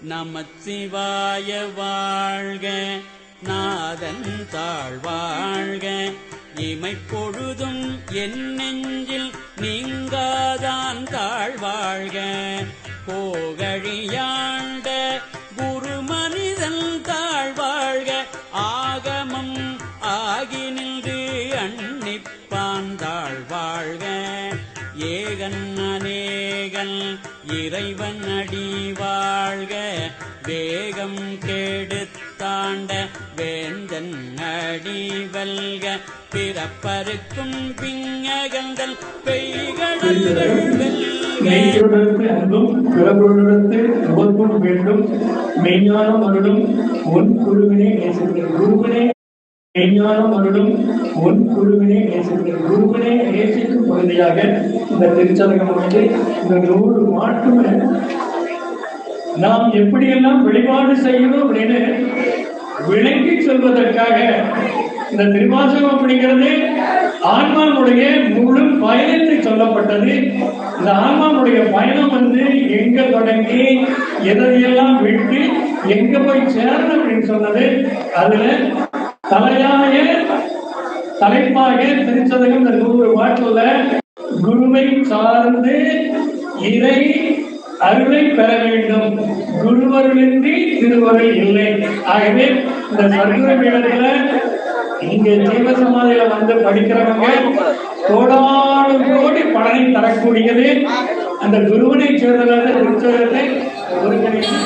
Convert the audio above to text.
நமச்சிவாய வாழ்க, நாதன் தாழ்வாழ்க, இமைப்பொழுதும் என் நெஞ்சில் நீங்காதான் தாழ்வாழ்க, போகழியாண்ட குரு மனிதன் தாழ்வாழ்க, ஆகமம் ஆகி நின்று அன்னிப்பான் தாழ்வாழ்க, ஏகன் அநேகன் இறைவன் அடி வாழ்க, வேகம் கெடுத்தாண்ட வேந்தன் அடி வெல்க, பிறப்பருக்கும் பிங்ககங்கள் பெய்கடல்கள் மெய்யுடத்து அன்பும் பிறகுடத்து உபத்தும் வேண்டும், மெய்ஞானம் அருளும் ஒன் குருவினை நேசிக்கிற குருவினை, மெய்ஞானம் அருளும் ஒன் குருவினை நேசிக்கிற குருவினை நேசிக்கும் பகுதியாக இந்த திருச்சதகம் வந்து இந்த 100 மாட்டுமே நாம் எப்படியெல்லாம் வழிபாடு செய்யணும் அப்படின்னு விளங்கி சொல்வதற்காக இந்த திருவாசகம் அப்படிங்கிறது ஆன்மாவுடைய முழு பயணத்தை சொல்லப்பட்டது. இந்த ஆன்மாவுடைய பயணம் வந்து எங்க தொடங்கி எதையெல்லாம் விட்டு எங்க போய் சேரணும் அப்படின்னு சொன்னது. அதுல தலைப்பாக திருச்சதகம் இந்த 100 பாட்டுல குருவை சார்ந்து இறை அருளை பெற வேண்டும், குருவருளின்றி திருவருள் இல்லை. ஆகவே இந்த சர்க்குரு பீடத்துல இங்க ஜீவசமாதியில வந்து படிக்கிறவங்க கோடானு கோடி பலனை தரக்கூடியது அந்த குருவனை சேர்ந்ததை திருச்சதத்தை ஒருங்கிணைத்து